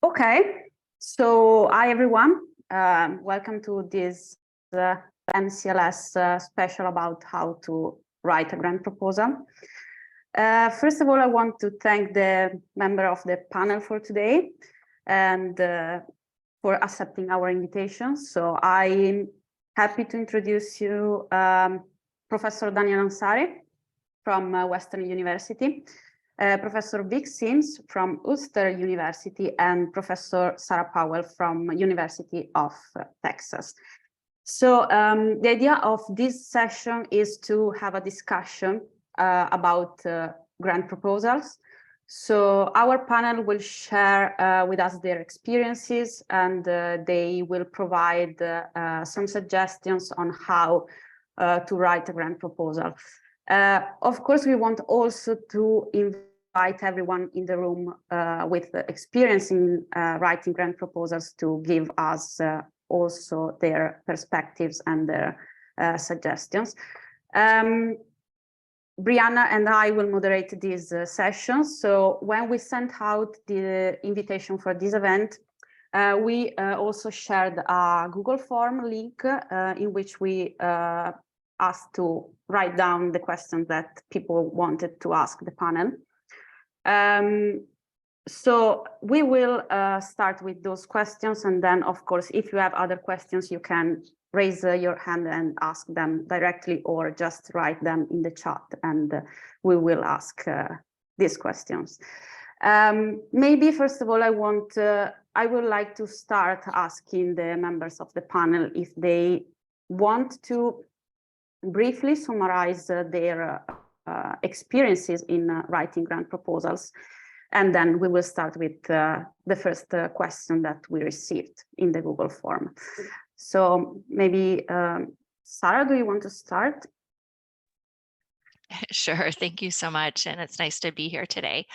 Okay, so hi everyone. Welcome to this MCLS special about how to write a grant proposal. First of all, I want to thank the member of the panel for today and for accepting our invitation. So I'm happy to introduce you Professor Daniel Ansari from Western University, Professor Vic Simms from Ulster University, and Professor Sarah Powell from University of Texas. So the idea of this session is to have a discussion about grant proposals. So our panel will share with us their experiences, and they will provide some suggestions on how to write a grant proposal. Of course, we want also to invite everyone in the room with experience in writing grant proposals to give us also their perspectives and their suggestions. Brianna and I will moderate these sessions. So when we sent out the invitation for this event, we also shared a Google form link in which we asked to write down the questions that people wanted to ask the panel. So we will start with those questions, and then of course, if you have other questions, you can raise your hand and ask them directly, or just write them in the chat, and we will ask these questions. Maybe first of all, I would like to start asking the members of the panel if they want to briefly summarize their experiences in writing grant proposals. And then we will start with the first question that we received in the Google form. So maybe, Sarah, do you want to start? Sure, thank you so much. And it's nice to be here today.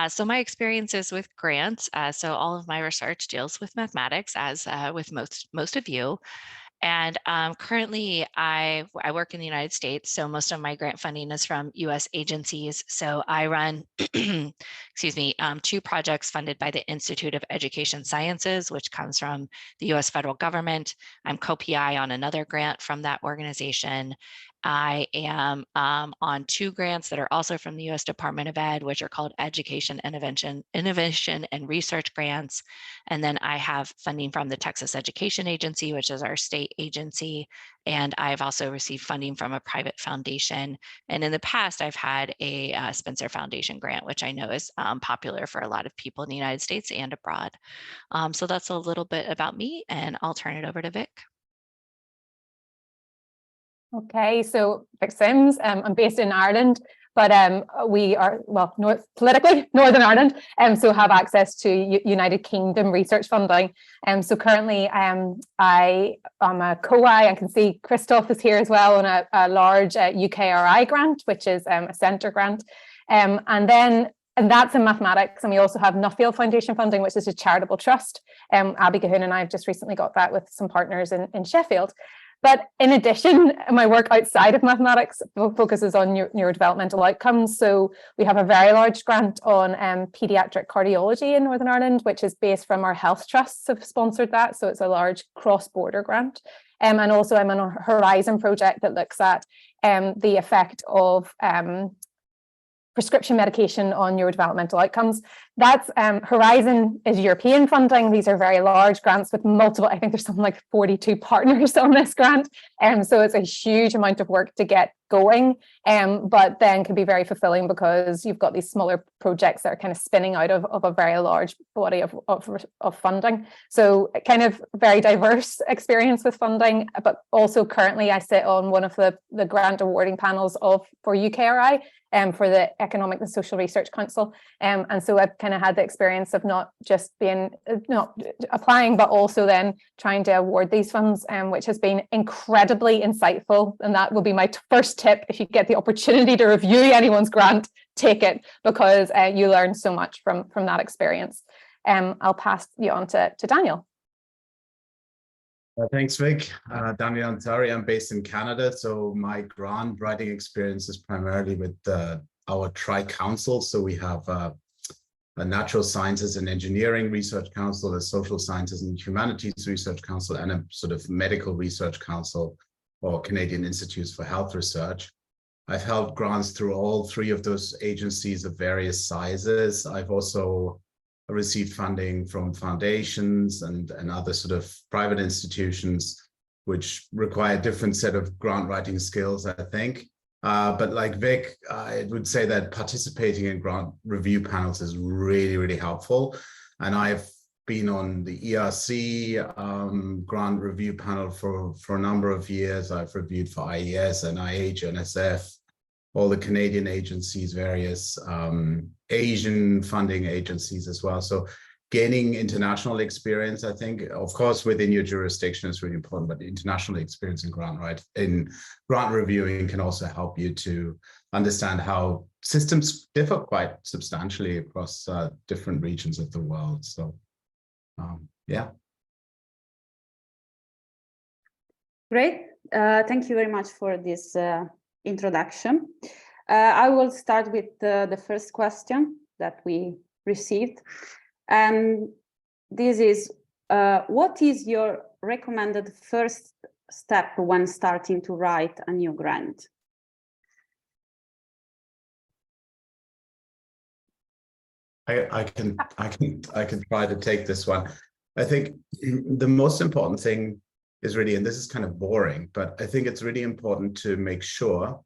So my experiences with grants, so all of my research deals with mathematics, as with most of you. And currently, I work in the United States, so most of my grant funding is from U.S. agencies. So I run, excuse me, 2 projects funded by the Institute of Education Sciences, which comes from the U.S. federal government. I'm co-PI on another grant from that organization. I am on 2 grants that are also from the U.S. Department of Ed, which are called Education Innovation and Research Grants. And then I have funding from the Texas Education Agency, which is our state agency. And I've also received funding from a private foundation. And in the past, I've had a Spencer Foundation grant, which I know is popular for a lot of people in the United States and abroad. So that's a little bit about me, and I'll turn it over to Vic. Okay, so Vic Simms, I'm based in Ireland, but we are, well, politically Northern Ireland, so have access to United Kingdom research funding. So currently I am a co-I, I can see Christoph is here as well, on a large UKRI grant, which is a centre grant. And that's in mathematics. And we also have Nuffield Foundation funding, which is a charitable trust. Abby Gahoon and I have just recently got that with some partners in Sheffield. But in addition, my work outside of mathematics focuses on neurodevelopmental outcomes. So we have a very large grant on paediatric cardiology in Northern Ireland, which is based from our health trusts have sponsored that. So it's a large cross-border grant. And also I'm on a Horizon project that looks at the effect of prescription medication on neurodevelopmental outcomes. That's Horizon is European funding. These are very large grants with multiple, I think there's something like 42 partners on this grant. So it's a huge amount of work to get going, but then can be very fulfilling because you've got these smaller projects that are kind of spinning out of a very large body of funding. So kind of very diverse experience with funding, but also currently I sit on one of the grant awarding panels for UKRI, for the Economic and Social Research Council. And so I've kind of had the experience of not just applying, but also then trying to award these funds, which has been incredibly insightful. And that will be my first tip. If you get the opportunity to review anyone's grant, take it, because you learn so much from that experience. I'll pass you on to Daniel. Thanks, Vic. Daniel Ansari. I'm based in Canada, so my grant writing experience is primarily with our Tri-Council. So we have a Natural Sciences and Engineering Research Council, a Social Sciences and Humanities Research Council, and a sort of Medical Research Council or Canadian Institutes for Health Research. I've held grants through all three of those agencies of various sizes. I've also received funding from foundations and other sort of private institutions, which require a different set of grant writing skills, I think. But like Vic, I would say that participating in grant review panels is really, really helpful. And I've been on the ERC grant review panel for a number of years. I've reviewed for IES, NIH, NSF, all the Canadian agencies, various Asian funding agencies as well. So gaining international experience, I think, of course, within your jurisdiction is really important, but international experience in grant reviewing can also help you to understand how systems differ quite substantially across different regions of the world. So, yeah. Great. Thank you very much for this introduction. I will start with the first question that we received. And this is, what is your recommended first step when starting to write a new grant? I can try to take this one. I think the most important thing is really, and this is kind of boring, but I think it's really important to make sure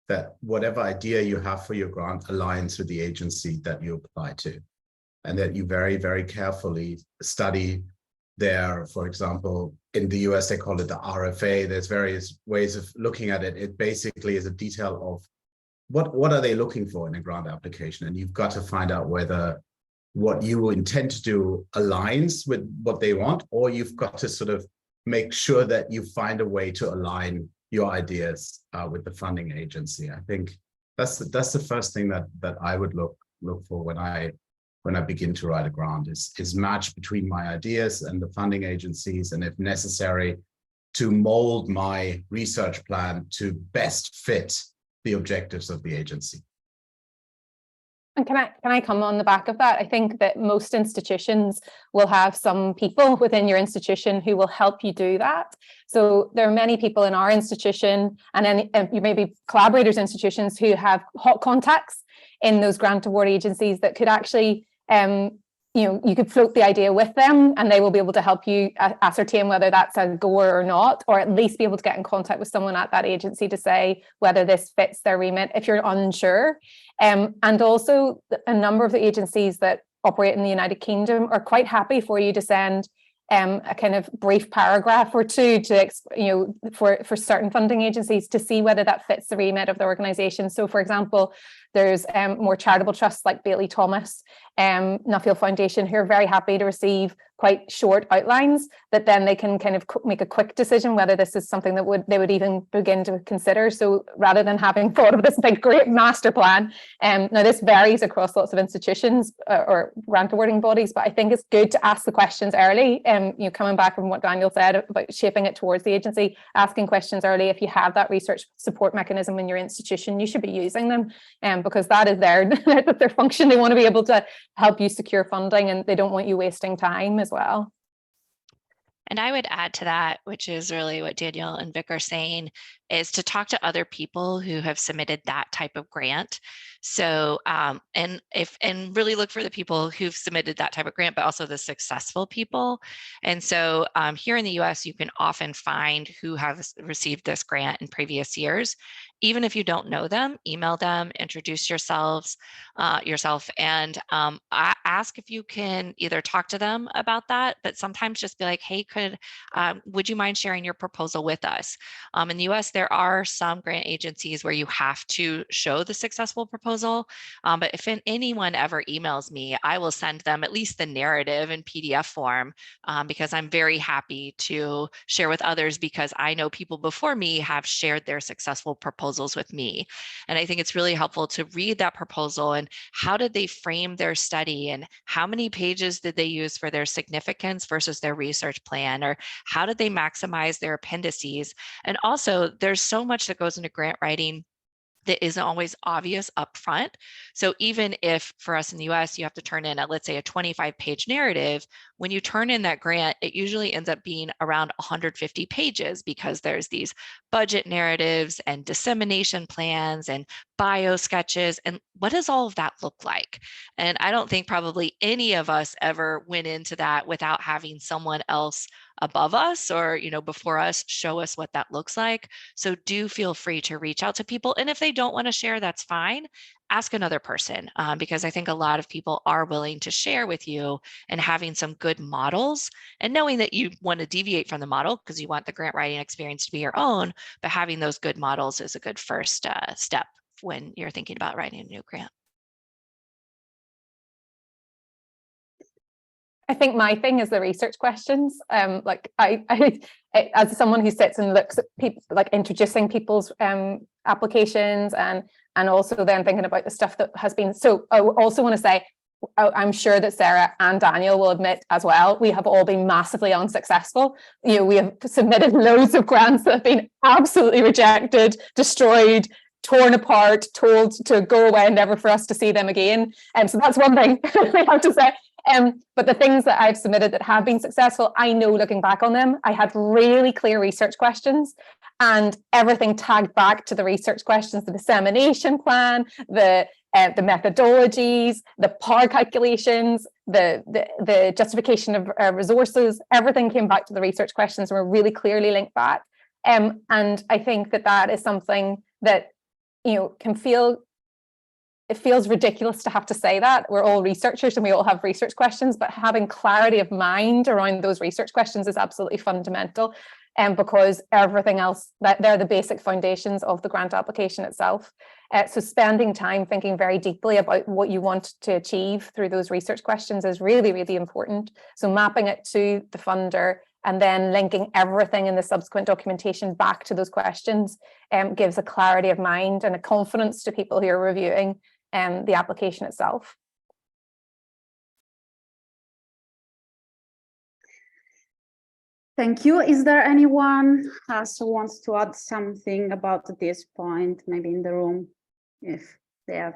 that whatever idea you have for your grant aligns with the agency that you apply to, and that you very, very carefully study their, for example, in the US, they call it the RFA. There's various ways of looking at it. It basically is a detail of what are they looking for in a grant application? And you've got to find out whether what you intend to do aligns with what they want, or you've got to sort of make sure that you find a way to align your ideas with the funding agency. I think that's the first thing that I would look for when I begin to write a grant is match between my ideas and the funding agencies, and if necessary, to mold my research plan to best fit the objectives of the agency. And can I come on the back of that? I think that most institutions will have some people within your institution who will help you do that. So there are many people in our institution and you may be collaborators' institutions who have hot contacts in those grant award agencies that could actually, you could float the idea with them and they will be able to help you ascertain whether that's a goer or not, or at least be able to get in contact with someone at that agency to say whether this fits their remit if you're unsure. And also a number of the agencies that operate in the United Kingdom are quite happy for you to send a kind of brief paragraph or two to, for certain funding agencies to see whether that fits the remit of the organisation. So, for example, there's more charitable trusts like Bailey Thomas, Nuffield Foundation, who are very happy to receive quite short outlines that then they can kind of make a quick decision whether this is something that they would even begin to consider. So rather than having thought of this big great master plan, now this varies across lots of institutions or grant awarding bodies, but I think it's good to ask the questions early. Coming back from what Daniel said about shaping it towards the agency, asking questions early. If you have that research support mechanism in your institution, you should be using them, because that is their function. They want to be able to help you secure funding, and they don't want you wasting time as well. And I would add to that, which is really what Daniel and Vic are saying, is to talk to other people who have submitted that type of grant. So, and really look for the people who've submitted that type of grant, but also the successful people. And so here in the US, you can often find who have received this grant in previous years. Even if you don't know them, email them, introduce yourself, and ask if you can either talk to them about that, but sometimes just be like, hey, would you mind sharing your proposal with us? In the US, there are some grant agencies where you have to show the successful proposal, but if anyone ever emails me, I will send them at least the narrative in PDF form, because I'm very happy to share with others, because I know people before me have shared their successful proposals with me. And I think it's really helpful to read that proposal and how did they frame their study, and how many pages did they use for their significance versus their research plan, or how did they maximize their appendices? And also, there's so much that goes into grant writing that isn't always obvious up front. So even if for us in the US, you have to turn in, let's say, a 25-page narrative, when you turn in that grant, it usually ends up being around 150 pages because there's these budget narratives and dissemination plans and bio sketches. And what does all of that look like? And I don't think probably any of us ever went into that without having someone else above us or, before us show us what that looks like. So do feel free to reach out to people. And if they don't want to share, that's fine. Ask another person, because I think a lot of people are willing to share with you, and having some good models and knowing that you want to deviate from the model because you want the grant writing experience to be your own, but having those good models is a good first step when you're thinking about writing a new grant. I think my thing is the research questions. Like I as someone who sits and looks at people, like introducing people's applications, and also then thinking about the stuff that has been. So I also want to say, I'm sure that Sarah and Daniel will admit as well, we have all been massively unsuccessful. We have submitted loads of grants that have been absolutely rejected, destroyed, torn apart, told to go away, never for us to see them again. So that's one thing we have to say. But the things that I've submitted that have been successful, I know looking back on them, I had really clear research questions and everything tagged back to the research questions, the dissemination plan, the methodologies, the power calculations, the justification of resources, everything came back to the research questions and were really clearly linked back. And I think that is something that, can feel, it feels ridiculous to have to say that. We're all researchers and we all have research questions, but having clarity of mind around those research questions is absolutely fundamental. Because everything else, that they're the basic foundations of the grant application itself. So spending time thinking very deeply about what you want to achieve through those research questions is really, really important. So mapping it to the funder and then linking everything in the subsequent documentation back to those questions gives a clarity of mind and a confidence to people who are reviewing the application itself. Thank you. Is there anyone else who wants to add something about this point, maybe in the room, if they have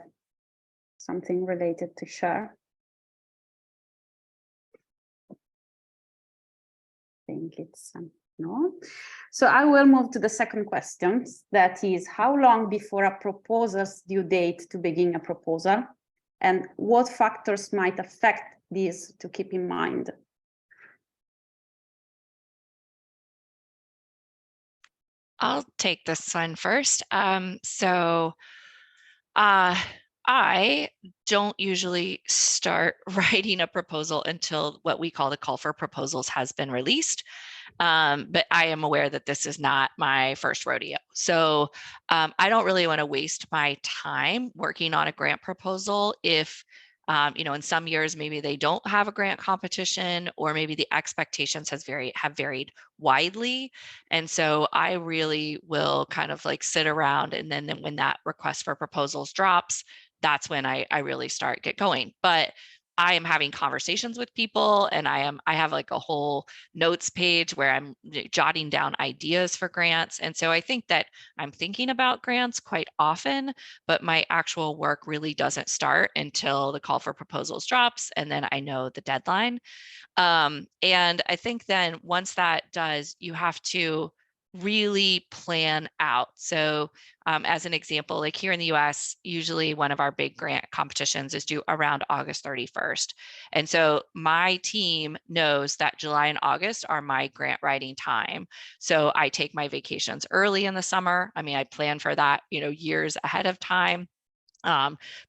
something related to share? I think it's no. So I will move to the second question, that is, how long before a proposal's due date to begin a proposal, and what factors might affect this to keep in mind? I'll take this one first. I don't usually start writing a proposal until what we call the call for proposals has been released. But I am aware that this is not my first rodeo. So I don't really want to waste my time working on a grant proposal if in some years, maybe they don't have a grant competition, or maybe the expectations have varied widely. And so I really will kind of like sit around, and then when that request for proposals drops, that's when I really get going. But I am having conversations with people, and I have like a whole notes page where I'm jotting down ideas for grants. And so I think that I'm thinking about grants quite often, but my actual work really doesn't start until the call for proposals drops, and then I know the deadline. And I think then once that does, you have to really plan out. So as an example, like here in the US, usually one of our big grant competitions is due around August 31st. And so my team knows that July and August are my grant writing time. So I take my vacations early in the summer. I mean, I plan for that, years ahead of time.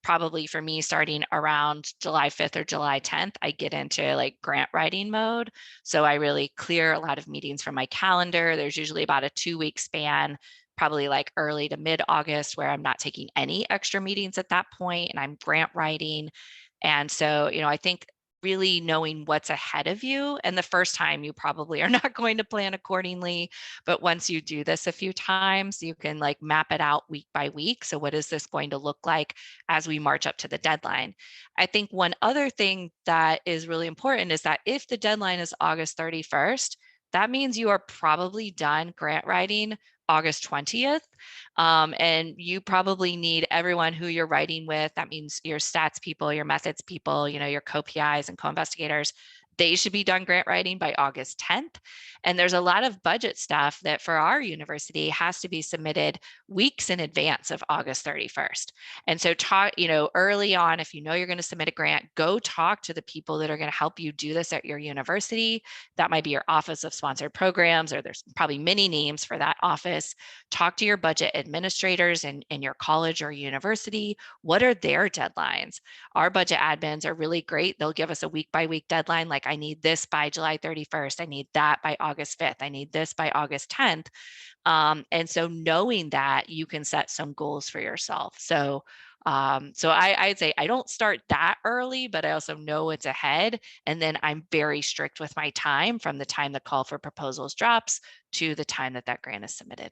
Probably for me, starting around July 5th or July 10th, I get into like grant writing mode. So I really clear a lot of meetings from my calendar. There's usually about a 2-week span, probably like early to mid-August, where I'm not taking any extra meetings at that point, and I'm grant writing. And so, I think really knowing what's ahead of you, and the first time you probably are not going to plan accordingly, but once you do this a few times, you can like map it out week by week. So what is this going to look like as we march up to the deadline? I think one other thing that is really important is that if the deadline is August 31st, that means you are probably done grant writing August 20th. And you probably need everyone who you're writing with. That means your stats people, your methods people, your co-PIs and co-investigators. They should be done grant writing by August 10th. And there's a lot of budget stuff that for our university has to be submitted weeks in advance of August 31st. And so early on, if you know you're going to submit a grant, go talk to the people that are going to help you do this at your university. That might be your Office of Sponsored Programs, or there's probably many names for that office. Talk to your budget administrators in your college or university. What are their deadlines? Our budget admins are really great. They'll give us a week by week deadline, like I need this by July 31st. I need that by August 5th. I need this by August 10th. And so knowing that, you can set some goals for yourself. So I'd say I don't start that early, but I also know it's ahead. And then I'm very strict with my time from the time the call for proposals drops to the time that grant is submitted.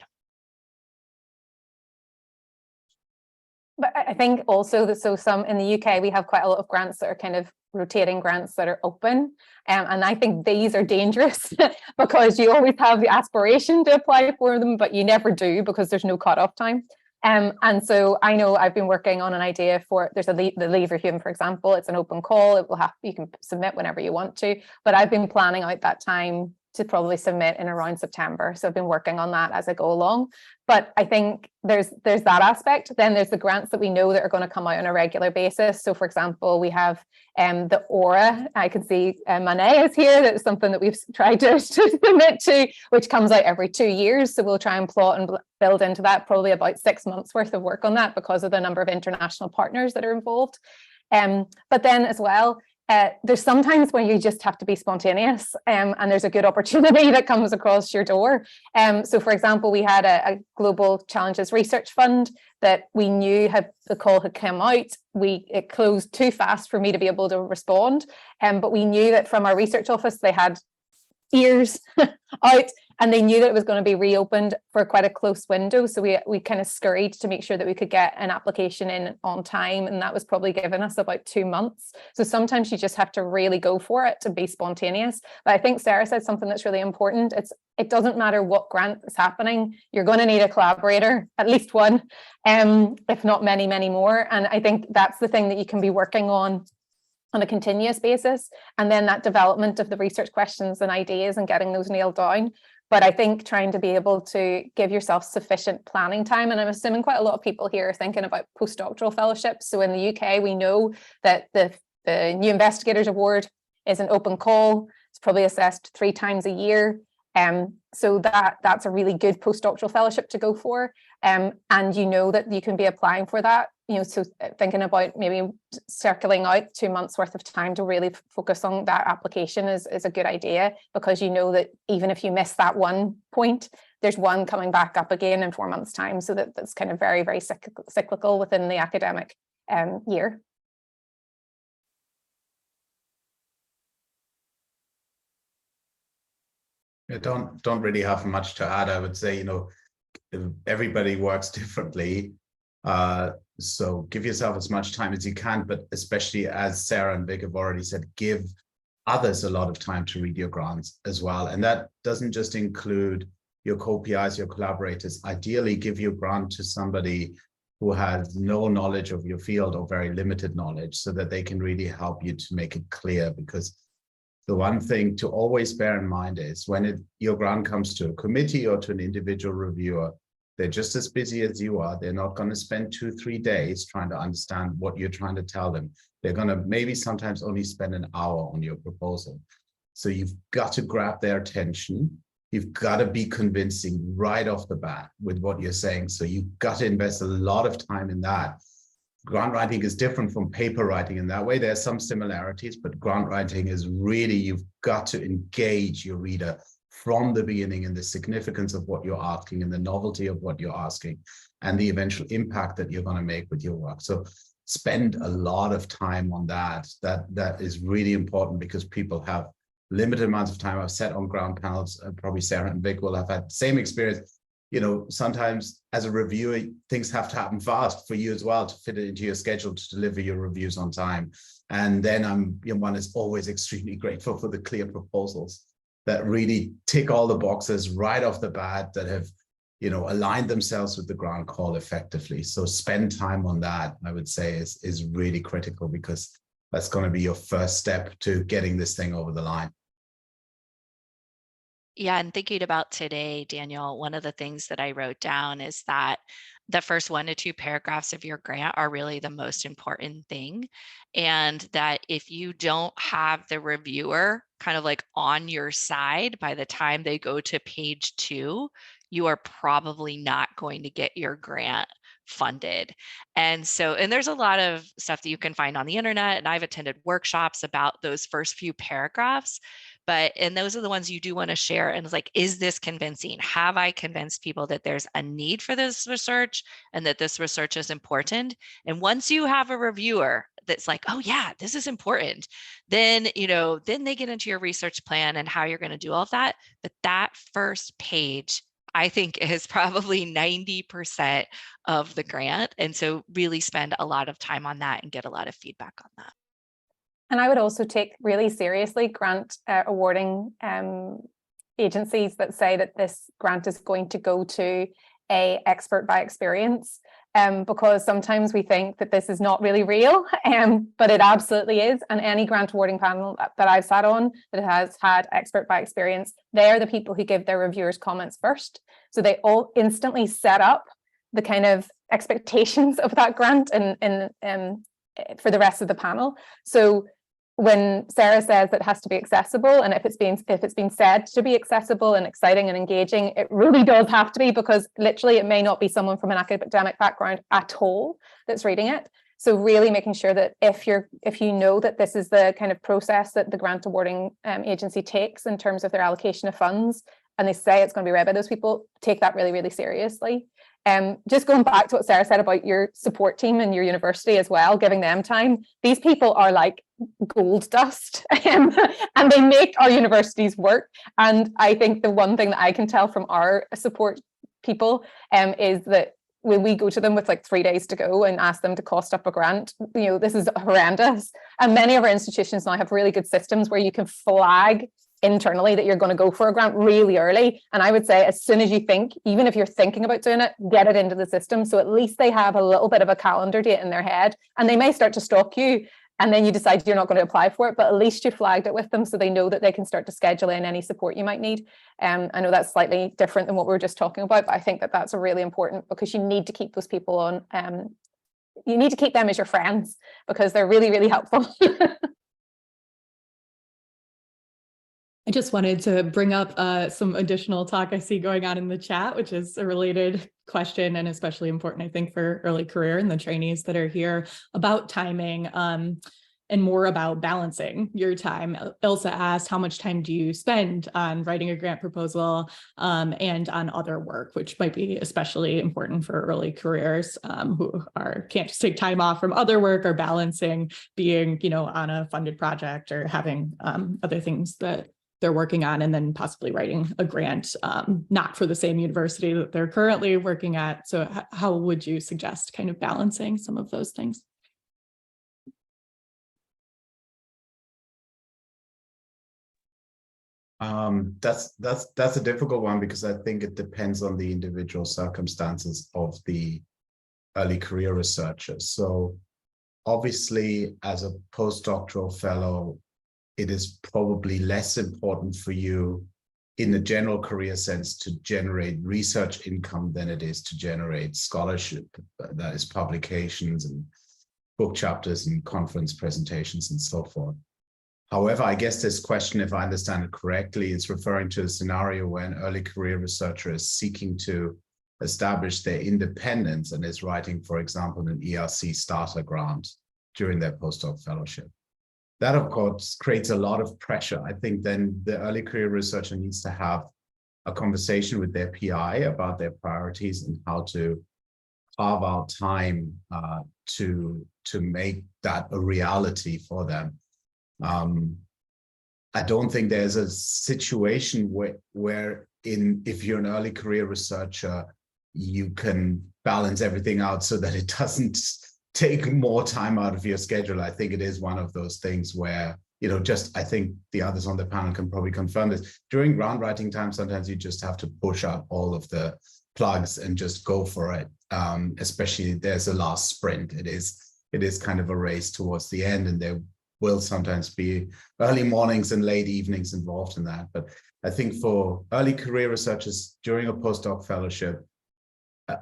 But I think also that some in the UK, we have quite a lot of grants that are kind of rotating grants that are open. And I think these are dangerous because you always have the aspiration to apply for them, but you never do because there's no cutoff time. And so I know I've been working on an idea for, there's the Lever Hume, for example. It's an open call. You can submit whenever you want to, but I've been planning out that time to probably submit in around September. So I've been working on that as I go along. But I think there's that aspect. Then there's the grants that we know that are going to come out on a regular basis. So for example, we have the Aura. I can see Manet is here. That's something that we've tried to submit to, which comes out every 2 years. So we'll try and plot and build into that probably about 6 months worth of work on that because of the number of international partners that are involved. But then as well, there's sometimes when you just have to be spontaneous and there's a good opportunity that comes across your door. So for example, we had a Global Challenges Research Fund that we knew the call had come out. It closed too fast for me to be able to respond. But we knew that from our research office, they had ears out and they knew that it was going to be reopened for quite a close window. So we kind of scurried to make sure that we could get an application in on time. And that was probably given us about 2 months. So sometimes you just have to really go for it to be spontaneous. But I think Sarah said something that's really important. It doesn't matter what grant is happening. You're going to need a collaborator, at least one, if not many, many more. And I think that's the thing that you can be working on a continuous basis, and then that development of the research questions and ideas and getting those nailed down. But I think trying to be able to give yourself sufficient planning time, and I'm assuming quite a lot of people here are thinking about postdoctoral fellowships. So in the UK, we know that the New Investigators Award is an open call. It's probably assessed 3 times a year. So that's a really good postdoctoral fellowship to go for. And you know that you can be applying for that, so thinking about maybe circling out 2 months worth of time to really focus on that application is a good idea, because you know that even if you miss that one point, there's one coming back up again in 4 months' time. So that's kind of very, very cyclical within the academic year. I don't really have much to add. I would say, everybody works differently. So give yourself as much time as you can, but especially, as Sarah and Vic have already said, give others a lot of time to read your grants as well. And that doesn't just include your co-PIs, your collaborators. Ideally, give your grant to somebody who has no knowledge of your field or very limited knowledge, so that they can really help you to make it clear. Because the one thing to always bear in mind is when your grant comes to a committee or to an individual reviewer, they're just as busy as you are. They're not going to spend 2-3 days trying to understand what you're trying to tell them. They're going to maybe sometimes only spend an hour on your proposal. So you've got to grab their attention. You've got to be convincing right off the bat with what you're saying. So you've got to invest a lot of time in that. Grant writing is different from paper writing in that way. There are some similarities, but grant writing is really, you've got to engage your reader from the beginning in the significance of what you're asking and the novelty of what you're asking and the eventual impact that you're going to make with your work. So spend a lot of time on that. That is really important, because people have limited amounts of time. I've sat on grant panels, probably Sarah and Vic will have had the same experience. Sometimes as a reviewer, things have to happen fast for you as well to fit it into your schedule to deliver your reviews on time. And then one is always extremely grateful for the clear proposals that really tick all the boxes right off the bat, that have, aligned themselves with the grant call effectively. So spend time on that, I would say, is really critical, because that's going to be your first step to getting this thing over the line. Yeah, and thinking about today, Daniel, one of the things that I wrote down is that the first 1 to 2 paragraphs of your grant are really the most important thing. And that if you don't have the reviewer kind of like on your side by the time they go to page 2, you are probably not going to get your grant funded. And there's a lot of stuff that you can find on the internet, and I've attended workshops about those first few paragraphs. And those are the ones you do want to share. And it's like, is this convincing? Have I convinced people that there's a need for this research and that this research is important? And once you have a reviewer that's like, oh yeah, this is important, then, then they get into your research plan and how you're going to do all of that. But that first page, I think, is probably 90% of the grant. And so really spend a lot of time on that and get a lot of feedback on that. And I would also take really seriously grant awarding agencies that say that this grant is going to go to a expert by experience, because sometimes we think that this is not really real, but it absolutely is. And any grant awarding panel that I've sat on that has had expert by experience, they are the people who give their reviewers comments first. So they all instantly set up the kind of expectations of that grant and for the rest of the panel. So when Sarah says that it has to be accessible, and if it's been said to be accessible and exciting and engaging, it really does have to be, because literally it may not be someone from an academic background at all that's reading it. So really making sure that if you know that this is the kind of process that the grant awarding agency takes in terms of their allocation of funds, and they say it's going to be read by those people, take that really, really seriously. Just going back to what Sarah said about your support team and your university as well, giving them time. These people are like gold dust, and they make our universities work. And I think the one thing that I can tell from our support people is that when we go to them with like 3 days to go and ask them to cost up a grant, this is horrendous. And many of our institutions now have really good systems where you can flag internally that you're going to go for a grant really early. And I would say as soon as you think, even if you're thinking about doing it, get it into the system. So at least they have a little bit of a calendar date in their head, and they may start to stalk you and then you decide you're not going to apply for it, but at least you flagged it with them so they know that they can start to schedule in any support you might need. I know that's slightly different than what we were just talking about, but I think that that's a really important, because you need to keep those people on. You need to keep them as your friends, because they're really, really helpful. I just wanted to bring up some additional talk I see going on in the chat, which is a related question and especially important, I think, for early career and the trainees that are here, about timing and more about balancing your time. Ilsa asked, how much time do you spend on writing a grant proposal and on other work, which might be especially important for early careers who can't just take time off from other work, or balancing being, on a funded project or having other things that they're working on, and then possibly writing a grant, not for the same university that they're currently working at. So how would you suggest kind of balancing some of those things? That's a difficult one, because I think it depends on the individual circumstances of the early career researcher. So obviously, as a postdoctoral fellow, it is probably less important for you in the general career sense to generate research income than it is to generate scholarship, that is publications and book chapters and conference presentations and so forth. However, I guess this question, if I understand it correctly, is referring to a scenario where an early career researcher is seeking to establish their independence and is writing, for example, an ERC starter grant during their postdoc fellowship. That, of course, creates a lot of pressure. I think then the early career researcher needs to have a conversation with their PI about their priorities and how to carve out time to make that a reality for them. I don't think there's a situation where if you're an early career researcher, you can balance everything out so that it doesn't take more time out of your schedule. I think it is one of those things where just, I think the others on the panel can probably confirm this. During grant writing time, sometimes you just have to push up all of the plugs and just go for it. Especially there's a last sprint. It is kind of a race towards the end, and there will sometimes be early mornings and late evenings involved in that. But I think for early career researchers during a postdoc fellowship,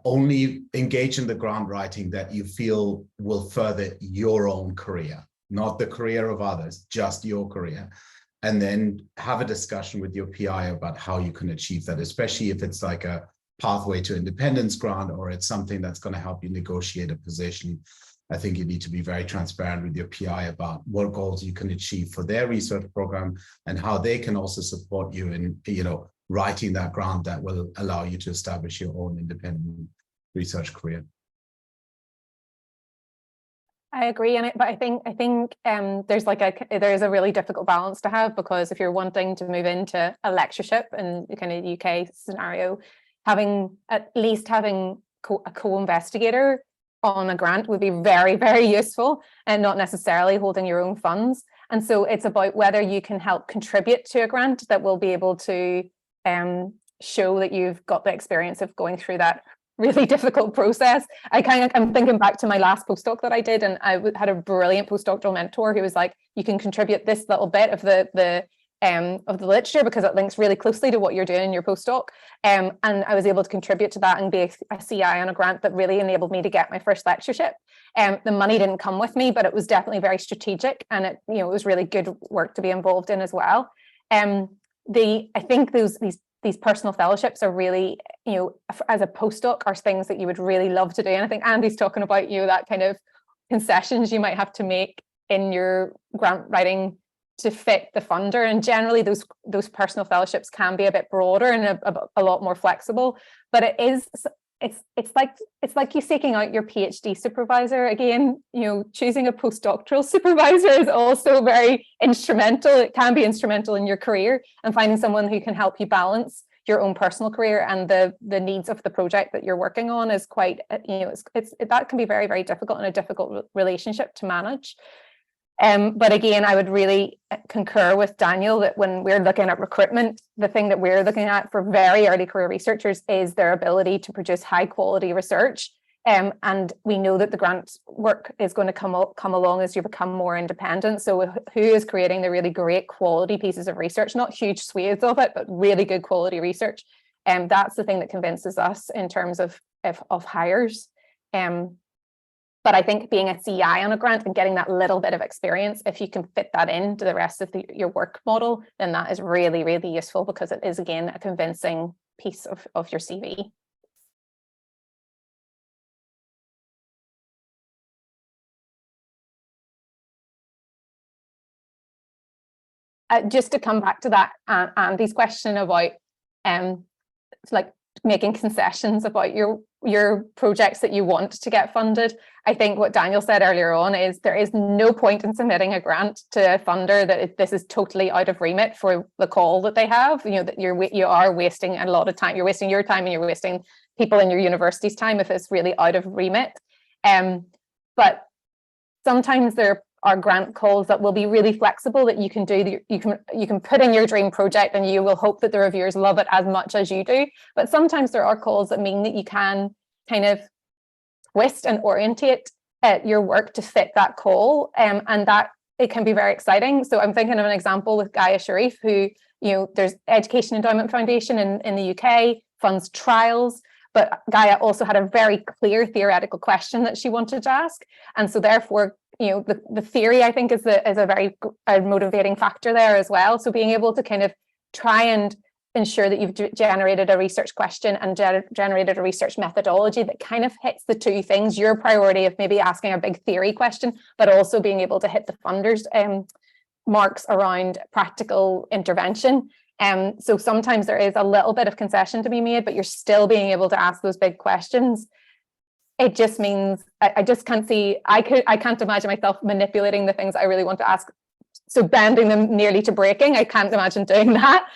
only engage in the grant writing that you feel will further your own career, not the career of others, just your career. And then have a discussion with your PI about how you can achieve that, especially if it's like a pathway to independence grant, or it's something that's going to help you negotiate a position. I think you need to be very transparent with your PI about what goals you can achieve for their research program and how they can also support you in, writing that grant that will allow you to establish your own independent research career. I agree, but I think there's a really difficult balance to have, because if you're wanting to move into a lectureship in the kind of UK scenario, having a co-investigator on a grant would be very, very useful, and not necessarily holding your own funds. And so it's about whether you can help contribute to a grant that will be able to show that you've got the experience of going through that really difficult process. I'm thinking back to my last postdoc that I did, and I had a brilliant postdoctoral mentor who was like, you can contribute this little bit of the literature because it links really closely to what you're doing in your postdoc. And I was able to contribute to that and be a CI on a grant that really enabled me to get my first lectureship. The money didn't come with me, but it was definitely very strategic, and it was really good work to be involved in as well. I think these personal fellowships are really, as a postdoc, are things that you would really love to do. And I think Andy's talking about, that kind of concessions you might have to make in your grant writing to fit the funder. And generally those personal fellowships can be a bit broader and a lot more flexible, but it's like you seeking out your PhD supervisor. Again, choosing a postdoctoral supervisor is also very instrumental. It can be instrumental in your career, and finding someone who can help you balance your own personal career and the needs of the project that you're working on is quite, that can be very, very difficult, and a difficult relationship to manage. But again, I would really concur with Daniel that when we're looking at recruitment, the thing that we're looking at for very early career researchers is their ability to produce high quality research. And we know that the grant work is going to come along as you become more independent. So who is creating the really great quality pieces of research, not huge swathes of it, but really good quality research. And that's the thing that convinces us in terms of hires. But I think being a CI on a grant and getting that little bit of experience, if you can fit that into the rest of your work model, then that is really, really useful, because it is, again, a convincing piece of your CV. Just to come back to that, Andy's question about like making concessions about your projects that you want to get funded. I think what Daniel said earlier on is there is no point in submitting a grant to a funder that this is totally out of remit for the call that they have. That you are wasting a lot of time. You're wasting your time, and you're wasting people in your university's time if it's really out of remit. But sometimes there are grant calls that will be really flexible, that you can do. You can put in your dream project, and you will hope that the reviewers love it as much as you do. But sometimes there are calls that mean that you can kind of twist and orientate your work to fit that call, and that it can be very exciting. So I'm thinking of an example with Gaia Sharif, who there's Education Endowment Foundation in the UK funds trials. But Gaia also had a very clear theoretical question that she wanted to ask, and so therefore, the theory, I think, is a very motivating factor there as well. So being able to kind of try and ensure that you've generated a research question and generated a research methodology that kind of hits the two things: your priority of maybe asking a big theory question, but also being able to hit the funders' marks around practical intervention. So sometimes there is a little bit of concession to be made, but you're still being able to ask those big questions. It just means I just can't see, I can't imagine myself manipulating the things I really want to ask so bending them nearly to breaking. I can't imagine doing that.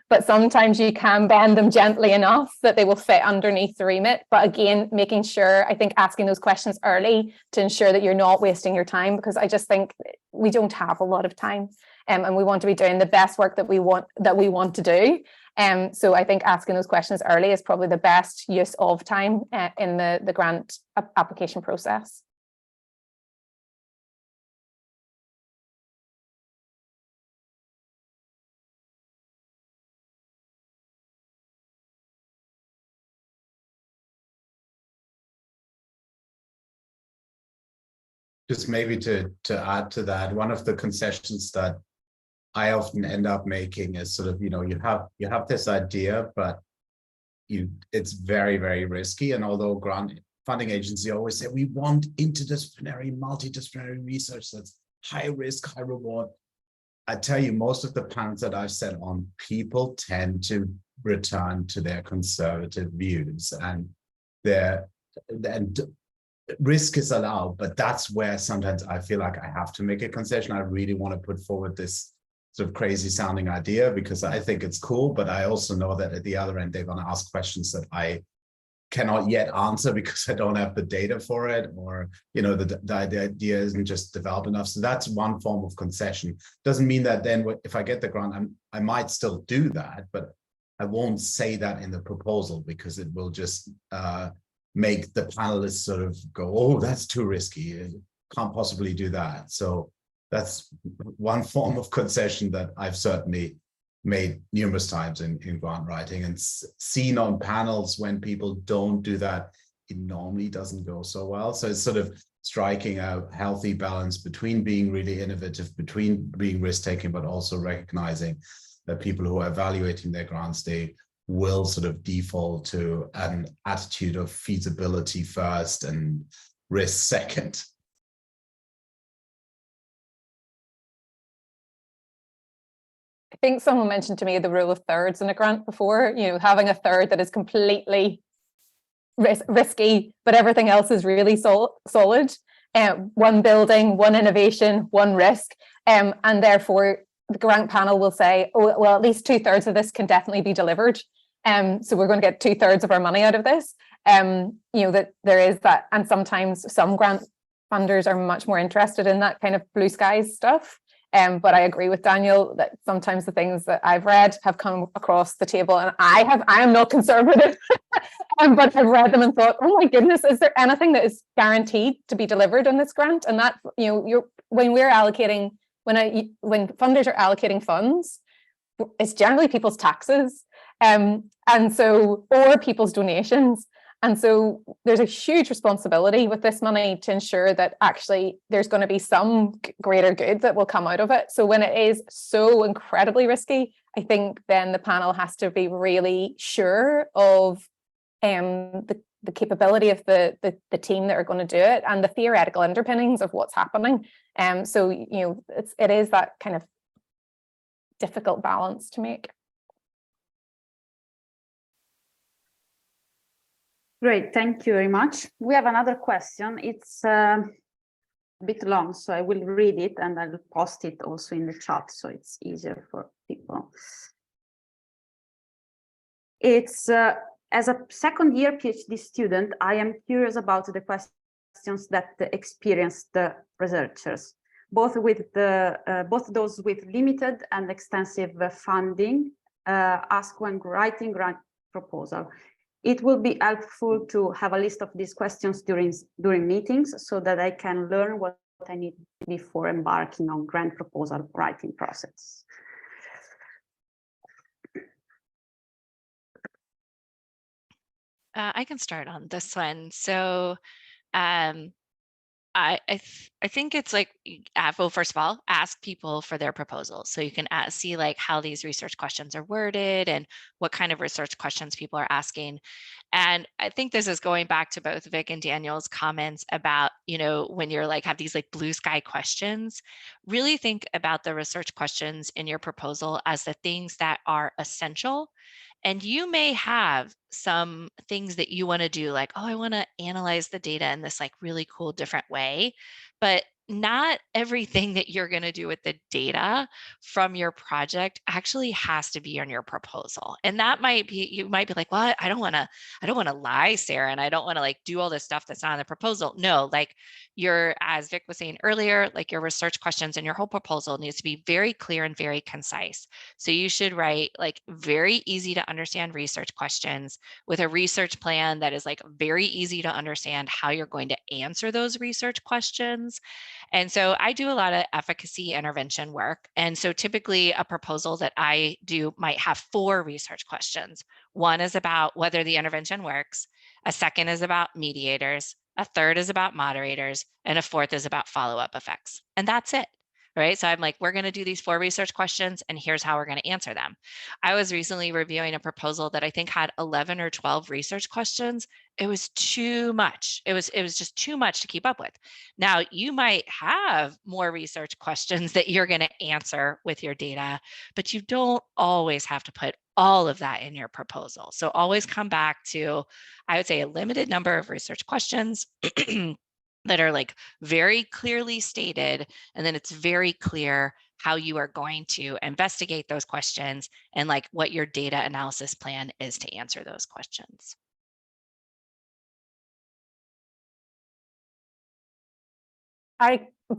But sometimes you can bend them gently enough that they will fit underneath the remit. But again, making sure, I think asking those questions early to ensure that you're not wasting your time, because I just think we don't have a lot of time, and we want to be doing the best work that we want to do. So I think asking those questions early is probably the best use of time in the grant application process. Just maybe to add to that, one of the concessions that I often end up making is sort of, you have this idea, but it's very, very risky. And although grant funding agencies always say we want interdisciplinary, multidisciplinary research that's high risk, high reward, I tell you, most of the panels that I've sat on, people tend to return to their conservative views, and risk is allowed, but that's where sometimes I feel like I have to make a concession. I really want to put forward this sort of crazy sounding idea because I think it's cool, but I also know that at the other end, they're going to ask questions that I cannot yet answer because I don't have the data for it, or, the idea isn't just developed enough. So that's one form of concession. Doesn't mean that then if I get the grant, I might still do that, but I won't say that in the proposal because it will just, make the panelists sort of go, oh, that's too risky. Can't possibly do that. So that's one form of concession that I've certainly made numerous times in grant writing, and seen on panels when people don't do that, it normally doesn't go so well. So it's sort of striking a healthy balance between being really innovative, between being risk-taking, but also recognizing that people who are evaluating their grants, they will sort of default to an attitude of feasibility first and risk second. I think someone mentioned to me the rule of thirds in a grant before, having a third that is completely risky, but everything else is really solid. One building, one innovation, one risk. And therefore the grant panel will say, oh, well, at least 2/3 of this can definitely be delivered. So we're going to get 2/3 of our money out of this. That there is that, and sometimes some grant funders are much more interested in that kind of blue skies stuff. But I agree with Daniel that sometimes the things that I've read have come across the table, and I am not conservative, but I've read them and thought, oh my goodness, is there anything that is guaranteed to be delivered in this grant? And that, when funders are allocating funds, it's generally people's taxes. And so, or people's donations. And so there's a huge responsibility with this money to ensure that actually there's going to be some greater good that will come out of it. So when it is so incredibly risky, I think then the panel has to be really sure of the capability of the team that are going to do it and the theoretical underpinnings of what's happening. So, it is that kind of difficult balance to make. Great, thank you very much. We have another question. It's a bit long, so I will read it and I will post it also in the chat so it's easier for people. It's as a second year PhD student, I am curious about the questions that experienced the researchers, both those with limited and extensive funding, ask when writing grant proposal. It will be helpful to have a list of these questions during meetings so that I can learn what I need before embarking on grant proposal writing process. I can start on this one. So I think it's like, well, first of all, ask people for their proposals. So you can see like how these research questions are worded and what kind of research questions people are asking. And I think this is going back to both Vic and Daniel's comments about, when you're like, have these like blue sky questions, really think about the research questions in your proposal as the things that are essential. And you may have some things that you want to do, like, oh, I want to analyze the data in this like really cool different way. but not everything that you're going to do with the data from your project actually has to be on your proposal. And that might be, you might be like, well, I don't want to lie, Sarah, and I don't want to like do all this stuff that's not on the proposal. No, like as Vic was saying earlier, like your research questions and your whole proposal needs to be very clear and very concise. So you should write like very easy to understand research questions with a research plan that is like very easy to understand how you're going to answer those research questions. And so I do a lot of efficacy intervention work. And so typically a proposal that I do might have 4 research questions. One is about whether the intervention works. A second is about mediators. A third is about moderators. And a fourth is about follow-up effects. And that's it. Right. So I'm like, we're going to do these 4 research questions and here's how we're going to answer them. I was recently reviewing a proposal that I think had 11 or 12 research questions. It was too much. It was just too much to keep up with. Now, you might have more research questions that you're going to answer with your data, but you don't always have to put all of that in your proposal. So always come back to, I would say, a limited number of research questions that are like very clearly stated, and then it's very clear how you are going to investigate those questions and like what your data analysis plan is to answer those questions.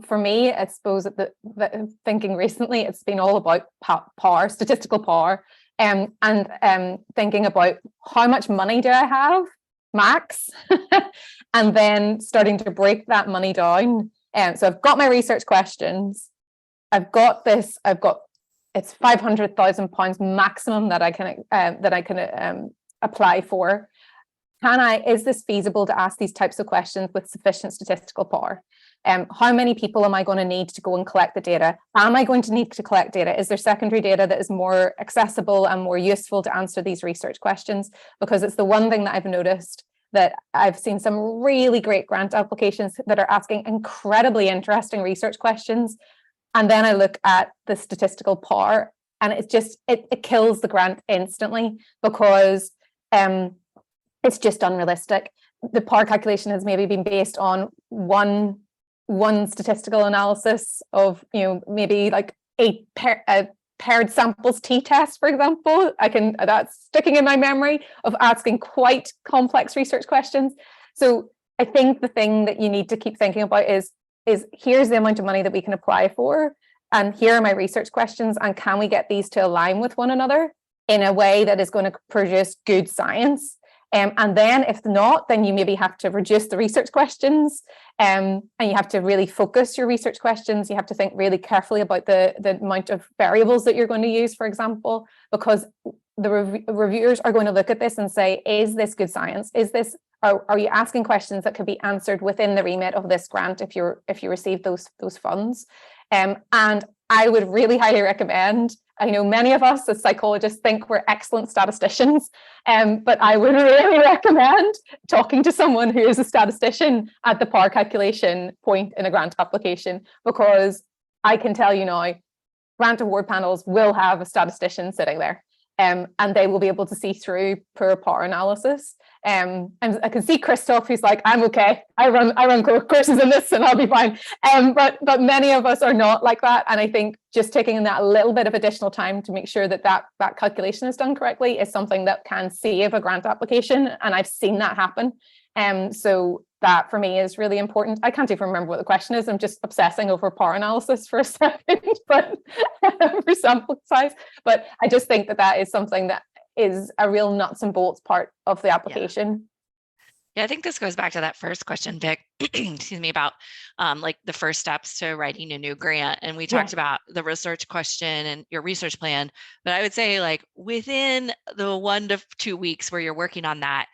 For me, I suppose that thinking recently, it's been all about power, statistical power, and thinking about how much money do I have, max, and then starting to break that money down. So I've got my research questions. I've got it's £500,000 maximum that I can apply for. Is this feasible to ask these types of questions with sufficient statistical power? How many people am I going to need to go and collect the data? Am I going to need to collect data? Is there secondary data that is more accessible and more useful to answer these research questions? Because it's the one thing that I've noticed, that I've seen some really great grant applications that are asking incredibly interesting research questions. And then I look at the statistical power and it's just, it kills the grant instantly, because it's just unrealistic. The power calculation has maybe been based on one statistical analysis of, maybe like a paired samples t-test, for example. That's sticking in my memory of asking quite complex research questions. So I think the thing that you need to keep thinking about is here's the amount of money that we can apply for, and here are my research questions, and can we get these to align with one another in a way that is going to produce good science? And then if not, then you maybe have to reduce the research questions, and you have to really focus your research questions. You have to think really carefully about the amount of variables that you're going to use, for example, because the reviewers are going to look at this and say, is this good science? Are you asking questions that could be answered within the remit of this grant if you receive those funds? And I would really highly recommend, I know many of us as psychologists think we're excellent statisticians, but I would really recommend talking to someone who is a statistician at the power calculation point in a grant application, because I can tell you now, grant award panels will have a statistician sitting there, and they will be able to see through poor power analysis. And I can see Christoph, who's like, I'm okay, I run courses in this and I'll be fine. But many of us are not like that. And I think just taking in that little bit of additional time to make sure that calculation is done correctly is something that can save a grant application. And I've seen that happen. So that for me is really important. I can't even remember what the question is. I'm just obsessing over power analysis for a second, but for sample size. But I just think that is something that is a real nuts and bolts part of the application. Yeah, I think this goes back to that first question, Vic, excuse me, about like the first steps to writing a new grant. And we talked about the research question and your research plan, but I would say like within the 1 to 2 weeks where you're working on that,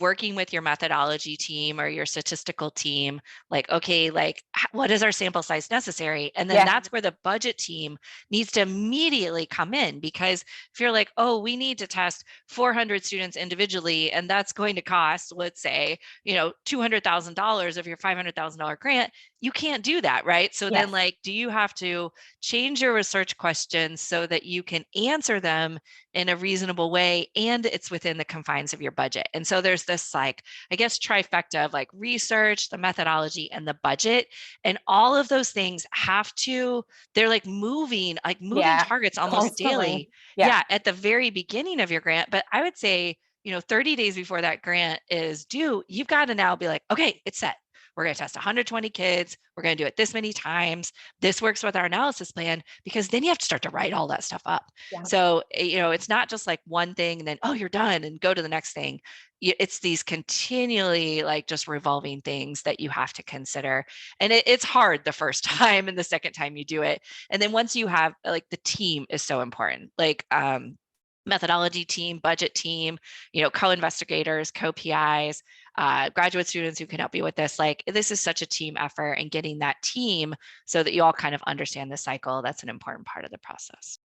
working with your methodology team or your statistical team, like, okay, like what is our sample size necessary? And then that's where the budget team needs to immediately come in, because if you're like, oh, we need to test 400 students individually, and that's going to cost, let's say, $200,000 of your $500,000 grant, you can't do that, right? So then Yes. like, do you have to change your research questions so that you can answer them in a reasonable way and it's within the confines of your budget? And so there's this like, I guess, trifecta of like research, the methodology, and the budget. And all of those things have to, they're like moving Yeah, targets almost constantly. daily. Yeah. At the very beginning of your grant. But I would say, 30 days before that grant is due, you've got to now be like, okay, it's set. We're going to test 120 kids. We're going to do it this many times. This works with our analysis plan, because then you have to start to write all that stuff up. Yeah. So, it's not just like one thing and then, oh, you're done and go to the next thing. It's these continually like just revolving things that you have to consider. And it's hard the first time and the second time you do it. And then once you have like, the team is so important. Like, methodology team, budget team, co-investigators, co-PIs, graduate students who can help you with this. Like, this is such a team effort, and getting that team so that you all kind of understand the cycle, that's an important part of the process.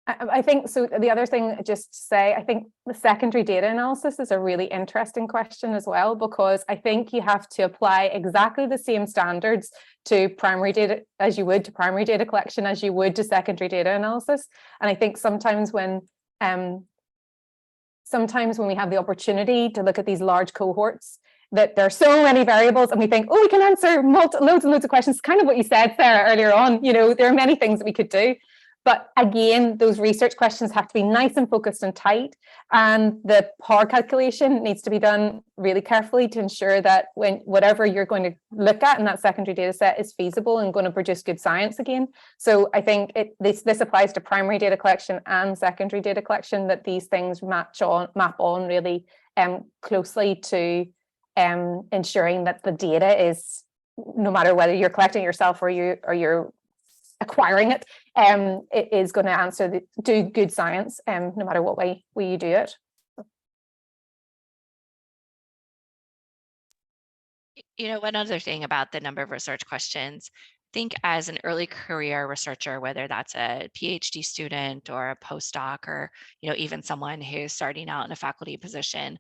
I think so. The other thing, just to say, I think the secondary data analysis is a really interesting question as well, because I think you have to apply exactly the same standards to primary data as you would to primary data collection as you would to secondary data analysis. And I think sometimes when we have the opportunity to look at these large cohorts, that there are so many variables and we think, oh, we can answer loads and loads of questions. Kind of what you said, Sarah, earlier on. There are many things that we could do. But again, those research questions have to be nice and focused and tight. And the power calculation needs to be done really carefully to ensure that whatever you're going to look at in that secondary data set is feasible and going to produce good science again. So I think this applies to primary data collection and secondary data collection, that these things map on really closely to ensuring that the data is, no matter whether you're collecting it yourself or you're acquiring it, it is going to do good science, no matter what way you do it. One other thing about the number of research questions, I think as an early career researcher, whether that's a PhD student or a postdoc, or even someone who's starting out in a faculty position,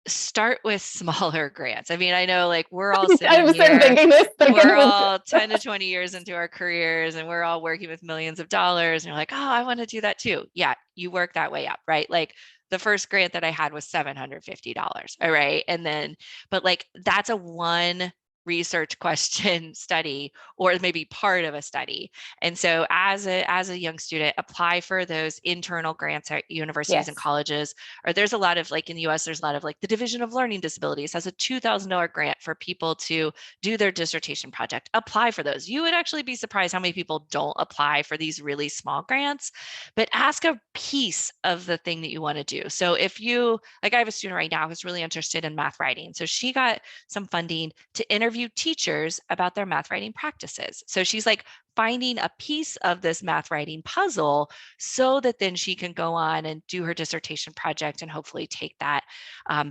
start with smaller grants. I mean, I know like we're all sitting here, thinking this. We're all 10 to 20 years into our careers and we're all working with millions of dollars. And you're like, oh, I want to do that too. Yeah, you work that way up, right? Like the first grant that I had was $750. All right. And then, but like that's a one research question study, or maybe part of a study. And so as a young student, apply for those internal grants at universities and colleges. Or there's a lot of, like in the US, there's a lot of like the Division of Learning Disabilities has a $2,000 grant for people to do their dissertation project. Apply for those. You would actually be surprised how many people don't apply for these really small grants, but ask a piece of the thing that you want to do. So if you, like I have a student right now who's really interested in math writing. So she got some funding to interview teachers about their math writing practices. So she's like finding a piece of this math writing puzzle so that then she can go on and do her dissertation project and hopefully take that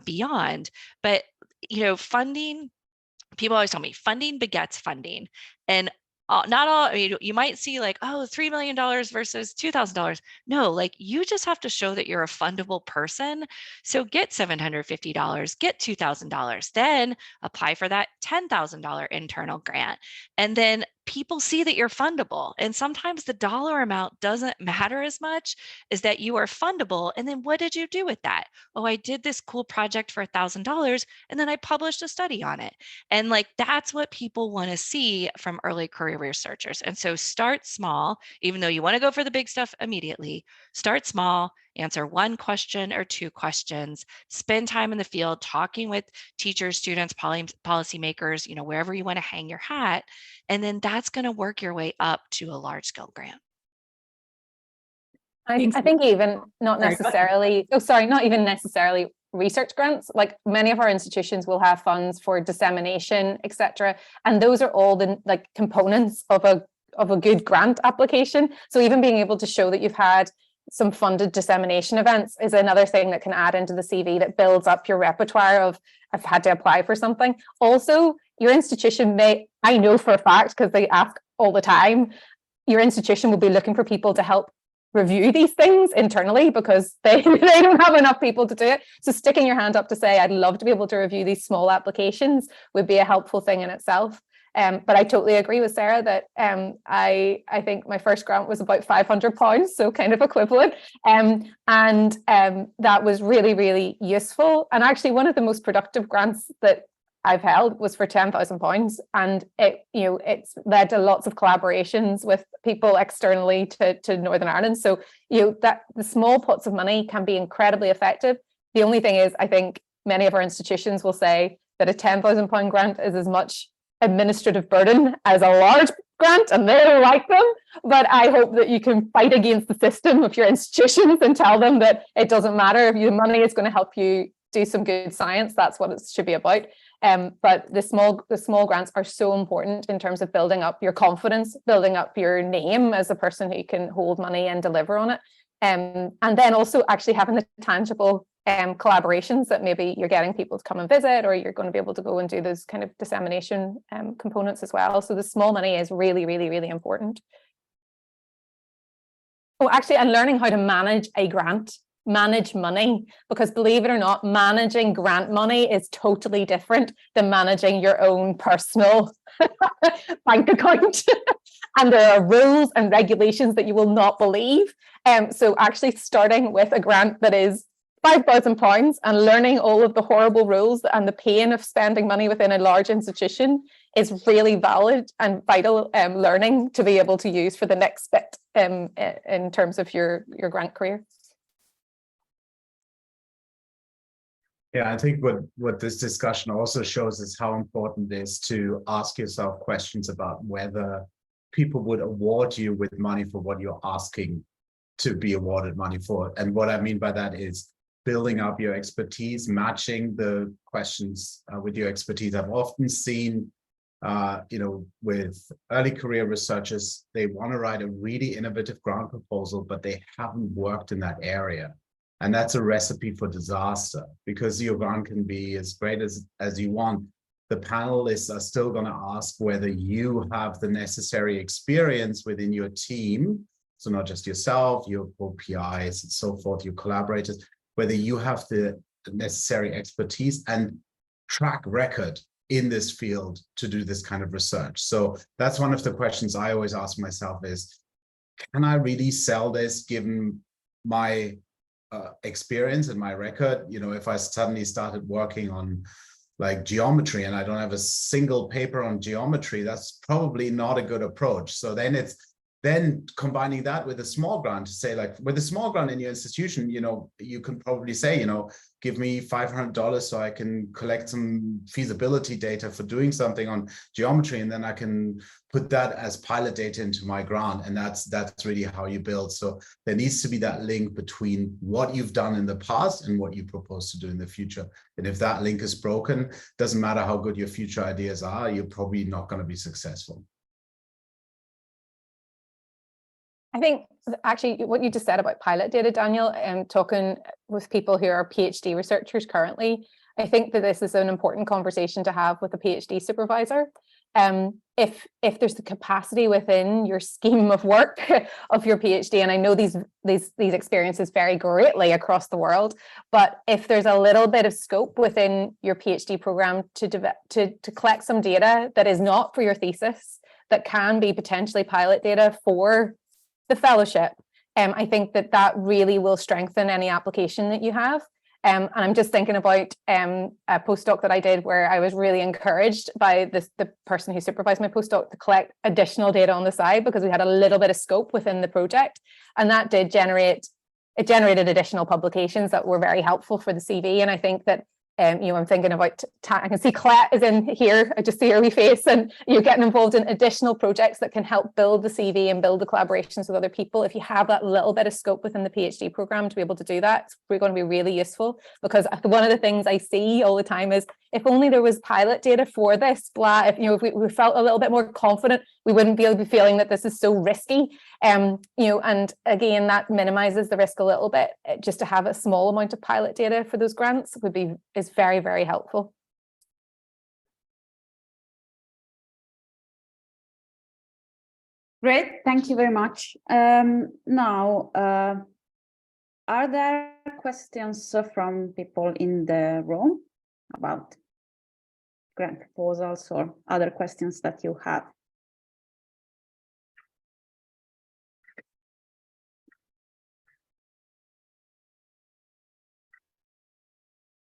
beyond. But, funding, people always tell me funding begets funding. And not all, I mean, you might see like, oh, $3 million versus $2,000. No, like you just have to show that you're a fundable person. So get $750, get $2,000, then apply for that $10,000 internal grant. And then people see that you're fundable. And sometimes the dollar amount doesn't matter as much as that you are fundable. And then what did you do with that? Oh, I did this cool project for $1,000 and then I published a study on it. And like, that's what people want to see from early career researchers. And so start small, even though you want to go for the big stuff immediately, start small, answer one question or two questions, spend time in the field talking with teachers, students, policymakers, wherever you want to hang your hat. And then that's going to work your way up to a large scale grant. I think even not even necessarily research grants. Like many of our institutions will have funds for dissemination, etc. And those are all the like components of a good grant application. So even being able to show that you've had some funded dissemination events is another thing that can add into the CV that builds up your repertoire of I've had to apply for something. Also, your institution may, I know for a fact, because they ask all the time, your institution will be looking for people to help review these things internally because they don't have enough people to do it. So sticking your hand up to say, I'd love to be able to review these small applications would be a helpful thing in itself. But I totally agree with Sarah that I think my first grant was about £500, so kind of equivalent. And that was really, really useful. And actually one of the most productive grants that I've held was for £10,000, and it's led to lots of collaborations with people externally to Northern Ireland. So that the small pots of money can be incredibly effective. The only thing is, I think many of our institutions will say that a £10,000 grant is as much administrative burden as a large grant, and they don't like them. But I hope that you can fight against the system of your institutions and tell them that it doesn't matter if your money is going to help you do some good science. That's what it should be about. But the small grants are so important in terms of building up your confidence, building up your name as a person who can hold money and deliver on it. And then also actually having the tangible collaborations that maybe you're getting people to come and visit, or you're going to be able to go and do those kind of dissemination components as well. So the small money is really, really, really important. Oh, actually, and learning how to manage a grant, manage money, because believe it or not, managing grant money is totally different than managing your own personal bank account. And there are rules and regulations that you will not believe. So actually starting with a grant that is £5,000 and learning all of the horrible rules and the pain of spending money within a large institution is really valid and vital learning to be able to use for the next bit in terms of your grant career. Yeah, I think what this discussion also shows is how important it is to ask yourself questions about whether people would award you with money for what you're asking to be awarded money for. And what I mean by that is building up your expertise, matching the questions with your expertise. I've often seen, with early career researchers, they want to write a really innovative grant proposal, but they haven't worked in that area. And that's a recipe for disaster, because your grant can be as great as you want. The panelists are still going to ask whether you have the necessary experience within your team. So not just yourself, your PIs and so forth, your collaborators, whether you have the necessary expertise and track record in this field to do this kind of research. So that's one of the questions I always ask myself is, can I really sell this given my experience and my record? If I suddenly started working on like geometry and I don't have a single paper on geometry, that's probably not a good approach. So then combining that with a small grant to say, like, with a small grant in your institution, you can probably say, give me $500 so I can collect some feasibility data for doing something on geometry, and then I can put that as pilot data into my grant. And that's really how you build. So there needs to be that link between what you've done in the past and what you propose to do in the future. And if that link is broken, doesn't matter how good your future ideas are, you're probably not going to be successful. I think actually what you just said about pilot data, Daniel, talking with people who are PhD researchers currently, I think that this is an important conversation to have with a PhD supervisor. If there's the capacity within your scheme of work of your PhD, and I know these experiences vary greatly across the world, but if there's a little bit of scope within your PhD program to collect some data that is not for your thesis, that can be potentially pilot data for the fellowship, I think that really will strengthen any application that you have. And I'm just thinking about a postdoc that I did where I was really encouraged by the person who supervised my postdoc to collect additional data on the side, because we had a little bit of scope within the project, and that generated additional publications that were very helpful for the CV. And I think that I'm thinking about, I can see Colette is in here, I just see her wee face, and you're getting involved in additional projects that can help build the CV and build the collaborations with other people. If you have that little bit of scope within the PhD program to be able to do that, it's going to be really useful. Because one of the things I see all the time is, if only there was pilot data for this, if we felt a little bit more confident, we wouldn't be feeling that this is so risky. And again, that minimizes the risk a little bit. Just to have a small amount of pilot data for those grants is very, very helpful. Great, thank you very much. Now, are there questions from people in the room about grant proposals or other questions that you have?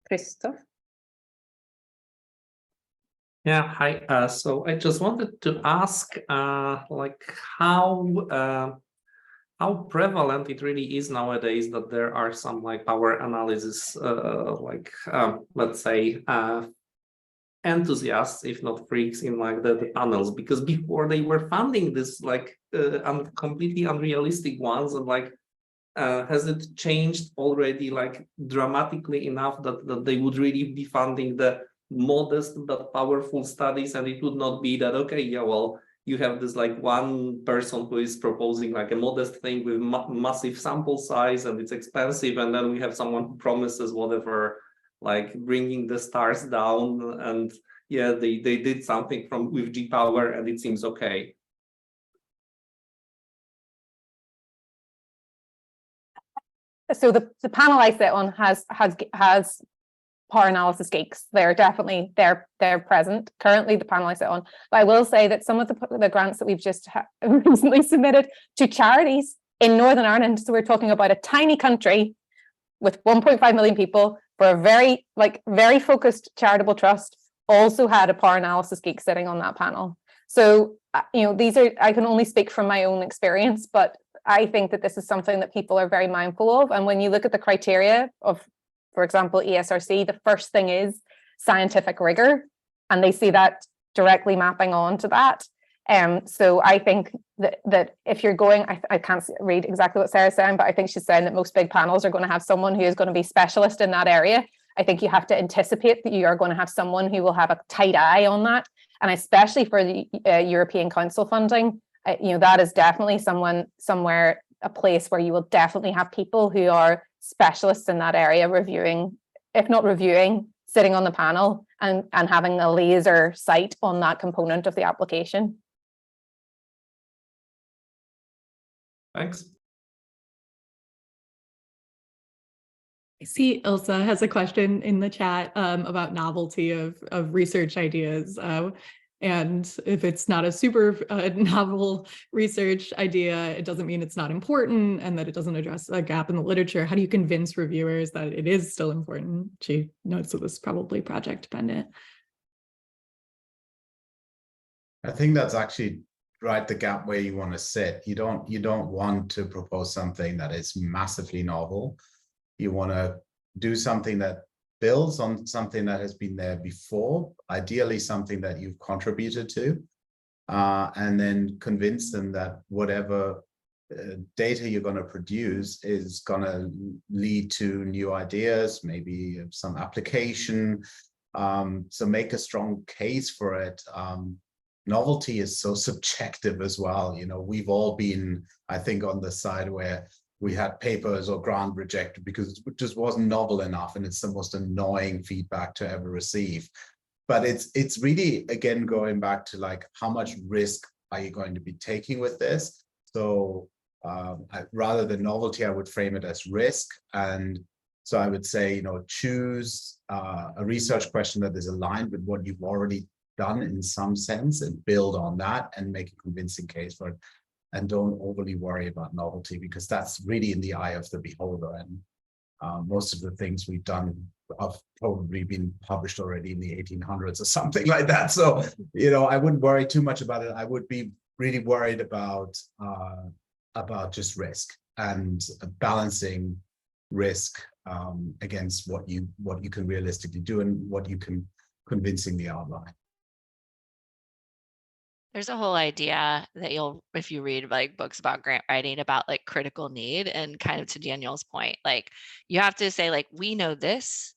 Christoph? Yeah, hi. So I just wanted to ask, like how prevalent it really is nowadays that there are some like power analysis, let's say, enthusiasts, if not freaks, in like the panels, because before they were funding this like completely unrealistic ones, and like has it changed already like dramatically enough that they would really be funding the modest but powerful studies, and it would not be that, okay, yeah, well, you have this like one person who is proposing like a modest thing with massive sample size and it's expensive, and then we have someone who promises whatever, like bringing the stars down, and yeah, they did something with G power and it seems okay. So the panel I sit on has power analysis geeks. They're definitely they're present. Currently, the panel I sit on, but I will say that some of the grants that we've just recently submitted to charities in Northern Ireland. So we're talking about a tiny country with 1.5 million people for a very focused charitable trust. Also had a power analysis geek sitting on that panel. So these are, I can only speak from my own experience, but I think that this is something that people are very mindful of. And when you look at the criteria of, for example, ESRC, the first thing is scientific rigor, and they see that directly mapping on to that. So I think that if you're going, I can't read exactly what Sarah's saying, but I think she's saying that most big panels are going to have someone who is going to be specialist in that area. I think you have to anticipate that you are going to have someone who will have a tight eye on that. And especially for the European Council funding, that is definitely somewhere, a place where you will definitely have people who are specialists in that area reviewing, if not reviewing, sitting on the panel and having a laser sight on that component of the application. Thanks. I see Ilsa has a question in the chat about novelty of research ideas. And if it's not a super novel research idea, it doesn't mean it's not important and that it doesn't address a gap in the literature. How do you convince reviewers that it is still important? She notes that this is probably project dependent. I think that's actually right the gap where you want to sit. You don't want to propose something that is massively novel. You want to do something that builds on something that has been there before, ideally something that you've contributed to, and then convince them that whatever data you're going to produce is going to lead to new ideas, maybe some application. So make a strong case for it. Novelty is so subjective as well. We've all been, I think, on the side where we had papers or grant rejected because it just wasn't novel enough, and it's the most annoying feedback to ever receive. But it's really, again, going back to like, how much risk are you going to be taking with this? So rather than novelty, I would frame it as risk. And so I would say, choose a research question that is aligned with what you've already done in some sense, and build on that and make a convincing case for it. And don't overly worry about novelty, because that's really in the eye of the beholder. And most of the things we've done have probably been published already in the 1800s or something like that. So, I wouldn't worry too much about it. I would be really worried about just risk and balancing risk against what you can realistically do and what you can convincingly outline. There's a whole idea that if you read like books about grant writing, about like critical need, and kind of to Daniel's point, like you have to say like, we know this,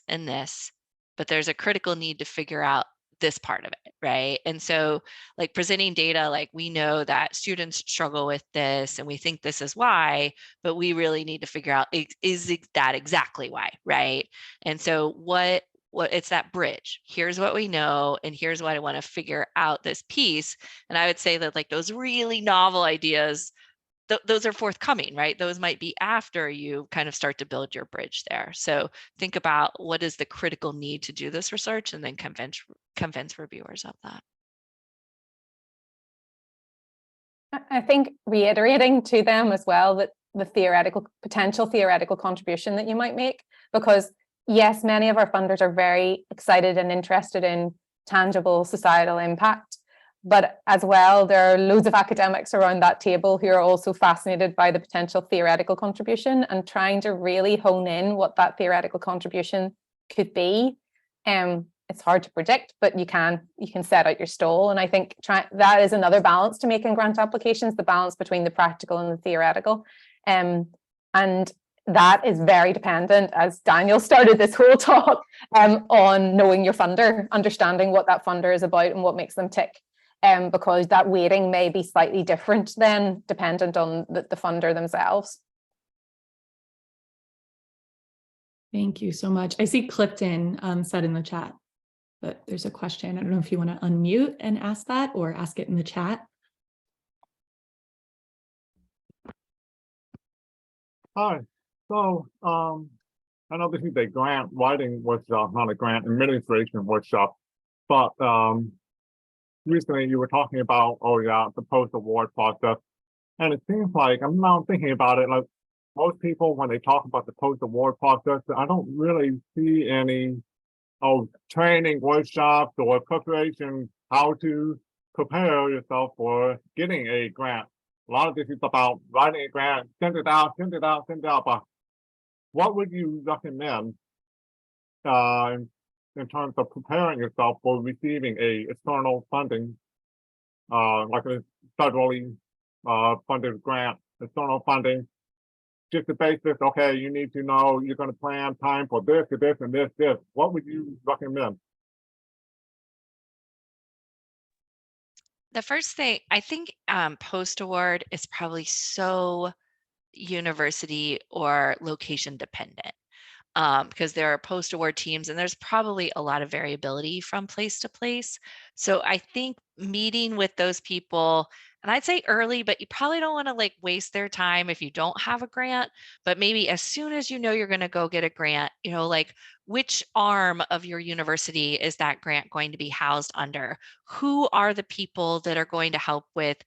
and this, but there's a critical need to figure out this part of it, right? And so like presenting data, like we know that students struggle with this and we think this is why, but we really need to figure out, is that exactly why, right? And so what it's that bridge. Here's what we know, and here's what I want to figure out this piece. And I would say that like those really novel ideas, those are forthcoming, right? Those might be after you kind of start to build your bridge there. So think about what is the critical need to do this research, and then convince reviewers of that. I think reiterating to them as well that the potential theoretical contribution that you might make, because yes, many of our funders are very excited and interested in tangible societal impact, but as well, there are loads of academics around that table who are also fascinated by the potential theoretical contribution and trying to really hone in what that theoretical contribution could be. It's hard to predict, but you can set out your stall. And I think that is another balance to make in grant applications, the balance between the practical and the theoretical. And that is very dependent, as Daniel started this whole talk, on knowing your funder, understanding what that funder is about and what makes them tick. Because that weighting may be slightly different than dependent on the funder themselves. Thank you so much. I see Clifton said in the chat, but there's a question. I don't know if you want to unmute and ask that or ask it in the chat. Hi. So I know this is a grant writing workshop, not a grant administration workshop, but recently you were talking about, the post-award process. And it seems like, I'm now thinking about it, like most people, when they talk about the post-award process, I don't really see any training workshops or preparation, how to prepare yourself for getting a grant. A lot of this is about writing a grant, send it out. But what would you recommend in terms of preparing yourself for receiving a external funding, like a federally funded grant, external funding? Just the basis, okay, you need to know you're going to plan time for this, and this. What would you recommend? The first thing, I think post-award is probably so university or location dependent, because there are post-award teams and there's probably a lot of variability from place to place. So I think meeting with those people, and I'd say early, but you probably don't want to like waste their time if you don't have a grant, but maybe as soon as you know you're going to go get a grant, like which arm of your university is that grant going to be housed under? Who are the people that are going to help with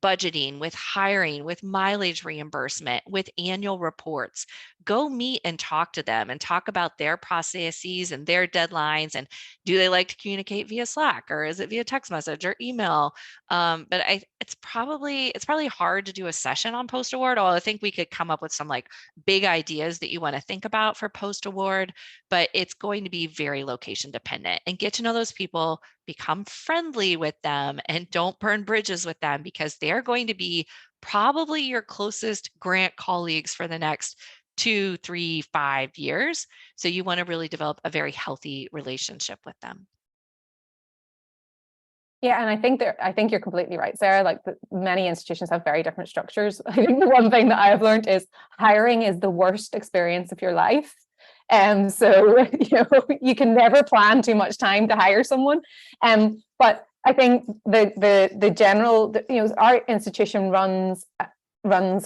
budgeting, with hiring, with mileage reimbursement, with annual reports? Go meet and talk to them and talk about their processes and their deadlines. And do they like to communicate via Slack, or is it via text message or email? But it's probably hard to do a session on post-award. Although I think we could come up with some like big ideas that you want to think about for post-award, but it's going to be very location dependent. And get to know those people, become friendly with them, and don't burn bridges with them, because they're going to be probably your closest grant colleagues for the next 2, 3, 5 years. So you want to really develop a very healthy relationship with them. Yeah, and I think you're completely right, Sarah. Like many institutions have very different structures. I think the one thing that I have learned is hiring is the worst experience of your life. And so, you can never plan too much time to hire someone. But I think the general, our institution runs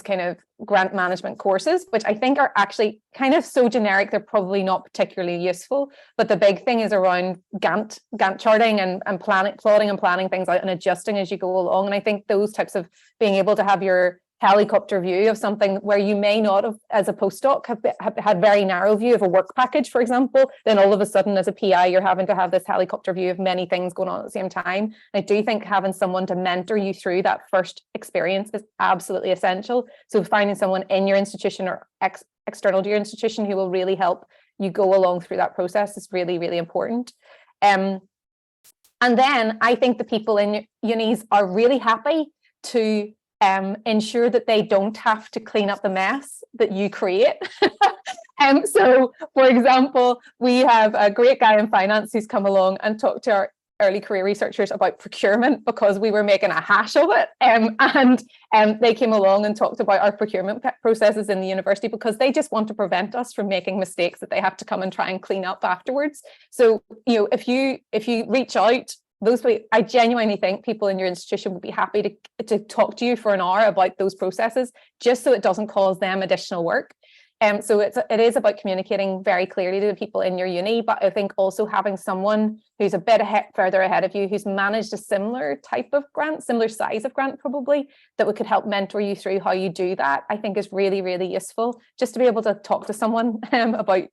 kind of grant management courses, which I think are actually kind of so generic, they're probably not particularly useful. But the big thing is around Gantt charting and plotting and planning things out and adjusting as you go along. And I think those types of being able to have your helicopter view of something where you may not have, as a postdoc, have had very narrow view of a work package, for example, then all of a sudden as a PI, you're having to have this helicopter view of many things going on at the same time. I do think having someone to mentor you through that first experience is absolutely essential. So finding someone in your institution or external to your institution who will really help you go along through that process is really, really important. And then I think the people in unis are really happy to ensure that they don't have to clean up the mess that you create. So, for example, we have a great guy in finance who's come along and talked to early career researchers about procurement because we were making a hash of it. And they came along and talked about our procurement processes in the university because they just want to prevent us from making mistakes that they have to come and try and clean up afterwards. So, you know, if you reach out, I genuinely think people in your institution would be happy to talk to you for an hour about those processes, just so it doesn't cause them additional work. So it is about communicating very clearly to the people in your uni, but I think also having someone who's a bit further ahead of you, who's managed a similar type of grant, similar size of grant probably, that could help mentor you through how you do that, I think is really, really useful, just to be able to talk to someone about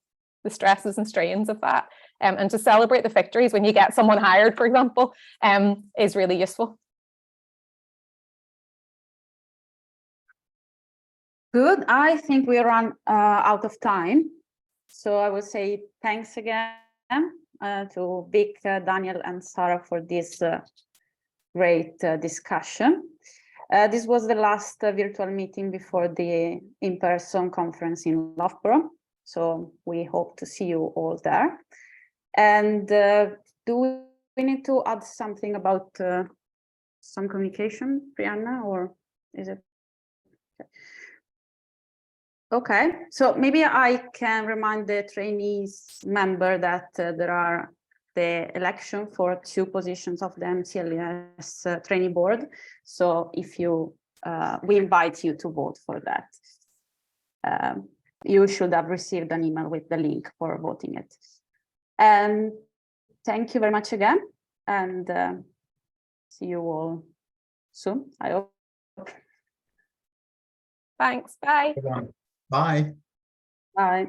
the stresses and strains of that, and to celebrate the victories when you get someone hired, for example, is really useful. Good. I think we run out of time. So I will say thanks again to Vic, Daniel, and Sarah for this great discussion. This was the last virtual meeting before the in-person conference in Loughborough. So we hope to see you all there. And do we need to add something about some communication, Brianna, or is it? Okay, so maybe I can remind the trainees member that there are the election for 2 positions of the MCLS trainee board. So if you, we invite you to vote for that. You should have received an email with the link for voting it. And thank you very much again, and see you all soon, I hope. Thanks, bye. Bye. Bye.